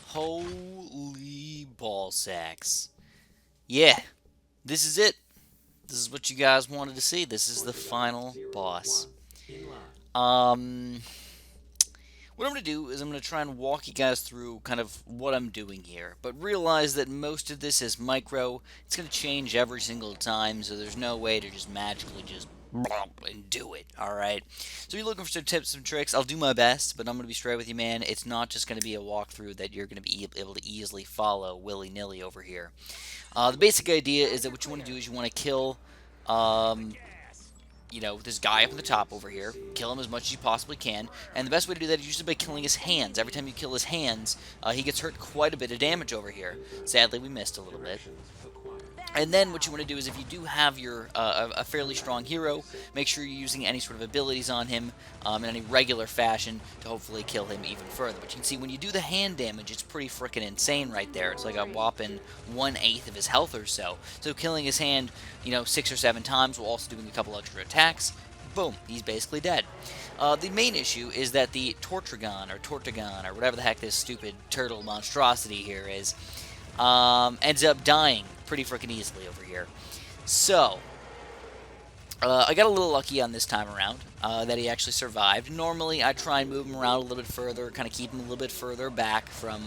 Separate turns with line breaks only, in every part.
Holy ball sacks. Yeah, this is it. This is what you guys wanted to see. This is the final boss. Um, what I'm going to do is I'm going to try and walk you guys through kind of what I'm doing here, but realize that most of this is micro. It's going to change every single time, so there's no way to just magically just and do it. All right. So if you're looking for some tips, some tricks, I'll do my best, but I'm going to be straight with you, man. It's not just going to be a walkthrough that you're going to be able to easily follow willy-nilly over here. The basic idea is that what you want to do is you want to kill, um, this guy up in the top over here. Kill him as much as you possibly can. And the best way to do that is usually by killing his hands. Every time you kill his hands, he gets hurt quite a bit of damage over here. Sadly, we missed a little bit. And then what you want to do is if you do have your a fairly strong hero, make sure you're using any sort of abilities on him in any regular fashion to hopefully kill him even further. But you can see when you do the hand damage, it's pretty freaking insane right there. It's like a whopping 1/8 of his health or so. So killing his hand, 6 or 7 times while also doing a couple extra attacks, boom, he's basically dead. The main issue is that the Tortragon or whatever the heck this stupid turtle monstrosity here is, ends up dying pretty freaking easily over here. So, I got a little lucky on this time around that he actually survived. Normally, I try and move him around a little bit further, kind of keep him a little bit further back from,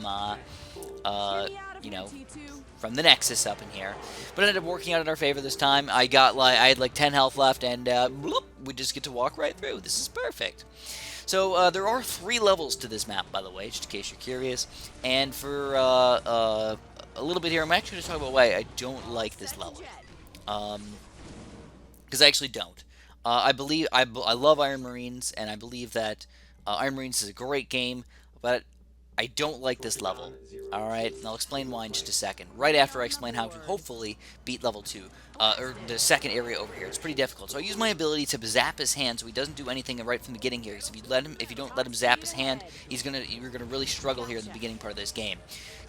from the Nexus up in here. But it ended up working out in our favor this time. I had like 10 health left, and bloop, we just get to walk right through. This is perfect. So there are 3 levels to this map, by the way, just in case you're curious. And for a little bit here, I'm actually going to talk about why I don't like this level. Because I actually don't. I love Iron Marines, and I believe that Iron Marines is a great game, but I don't like this level. Alright, and I'll explain why in just a second. Right after I explain how to hopefully beat level 2, or the second area over here. It's pretty difficult. So I use my ability to zap his hand so he doesn't do anything right from the beginning here. Because if you don't let him zap his hand, you're gonna really struggle here in the beginning part of this game.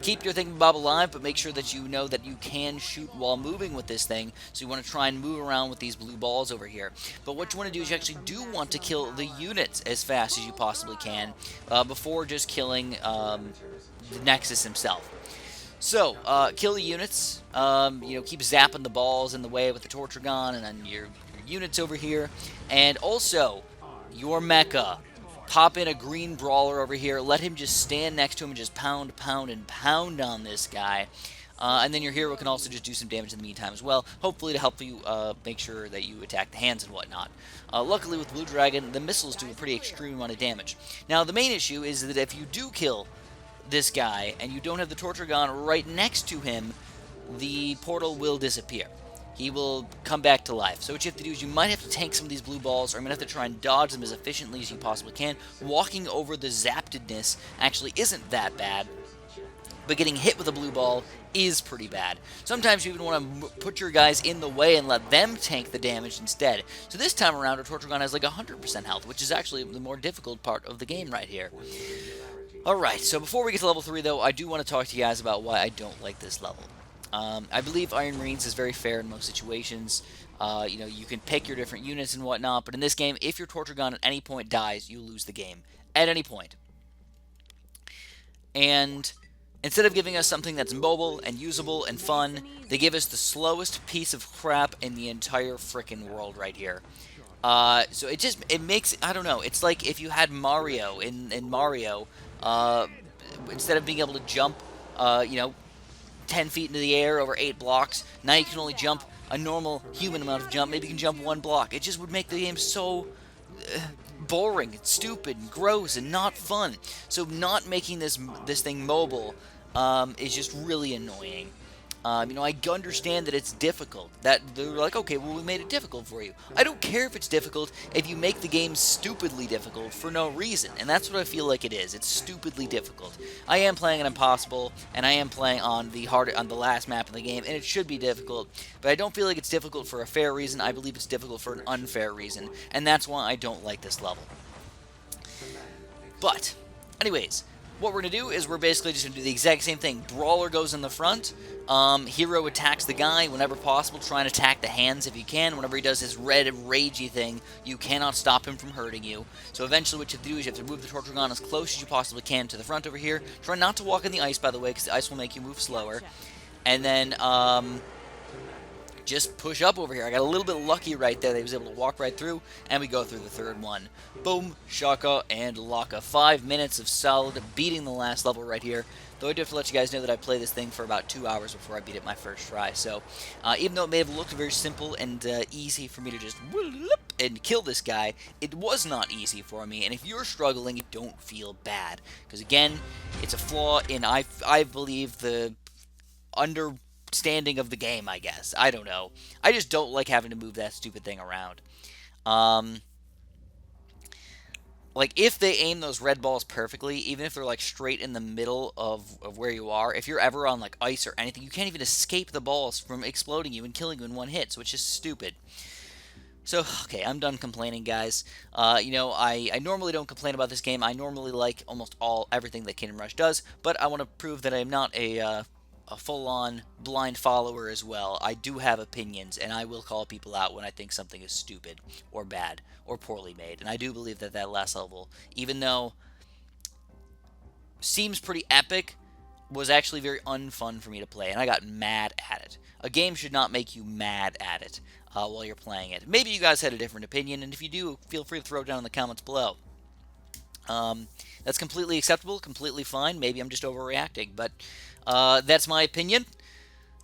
Keep your thingamabob alive, but make sure that you know that you can shoot while moving with this thing. So you want to try and move around with these blue balls over here. But what you want to do is you actually do want to kill the units as fast as you possibly can before just killing the Nexus himself. So, kill the units, keep zapping the balls in the way with the Tortragon and then your units over here. And also, your mecha. Pop in a green brawler over here, let him just stand next to him and just pound, pound, and pound on this guy. And then your hero can also just do some damage in the meantime as well, hopefully to help you make sure that you attack the hands and whatnot. Luckily with Blue Dragon, the missiles do a pretty extreme amount of damage. Now the main issue is that if you do kill this guy and you don't have the Tortragon right next to him, the portal will disappear. He will come back to life. So what you have to do is you might have to tank some of these blue balls, or I'm going to have to try and dodge them as efficiently as you possibly can. Walking over the zappedness actually isn't that bad, but getting hit with a blue ball is pretty bad. Sometimes you even want to put your guys in the way and let them tank the damage instead. So this time around, our Tortragon has like 100% health, which is actually the more difficult part of the game right here. Alright, so before we get to level 3 though, I do want to talk to you guys about why I don't like this level. I believe Iron Marines is very fair in most situations. You can pick your different units and whatnot, but in this game, if your Tortragon at any point dies, you lose the game. At any point. And instead of giving us something that's mobile and usable and fun, they give us the slowest piece of crap in the entire frickin' world right here. So it makes, I don't know, it's like if you had Mario in Mario, instead of being able to jump, 10 feet into the air over 8 blocks. Now you can only jump a normal human amount of jump. Maybe you can jump 1 block. It just would make the game so boring and stupid and gross and not fun. So not making this thing mobile is just really annoying. I understand that it's difficult. That they're like, okay, well, we made it difficult for you. I don't care if it's difficult if you make the game stupidly difficult for no reason, and that's what I feel like it is. It's stupidly difficult. I am playing an impossible, and I am playing on the last map in the game, and it should be difficult. But I don't feel like it's difficult for a fair reason. I believe it's difficult for an unfair reason, and that's why I don't like this level. But, anyways. what we're going to do is we're basically just going to do the exact same thing. Brawler goes in the front. Hero attacks the guy whenever possible. Try and attack the hands if you can. Whenever he does his red ragey thing, you cannot stop him from hurting you. So eventually what you have to do is you have to move the torture gun as close as you possibly can to the front over here. Try not to walk in the ice, by the way, because the ice will make you move slower. And then just push up over here. I got a little bit lucky right there that he was able to walk right through, and we go through the third one. Boom, shaka, and laka. 5 minutes of solid beating the last level right here. Though I do have to let you guys know that I played this thing for about 2 hours before I beat it my first try. So even though it may have looked very simple and easy for me to just and kill this guy, it was not easy for me. And if you're struggling, don't feel bad. Because again, it's a flaw in, I believe, the understanding of the game, I guess. I don't know. I just don't like having to move that stupid thing around. Like, if they aim those red balls perfectly, even if they're, like, straight in the middle of where you are, if you're ever on, like, ice or anything, you can't even escape the balls from exploding you and killing you in one hit, so it's just stupid. So, okay, I'm done complaining, guys. I normally don't complain about this game. I normally like almost everything that Kingdom Rush does, but I want to prove that I'm not a full-on blind follower as well. I do have opinions, and I will call people out when I think something is stupid or bad or poorly made. And I do believe that that last level, even though seems pretty epic, was actually very unfun for me to play, and I got mad at it. A game should not make you mad at it while you're playing it. Maybe you guys had a different opinion, and if you do, feel free to throw it down in the comments below. That's completely acceptable, completely fine. Maybe I'm just overreacting, but that's my opinion.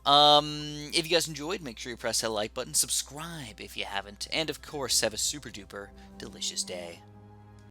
If you guys enjoyed, make sure you press that like button, subscribe if you haven't, and of course, have a super duper delicious day.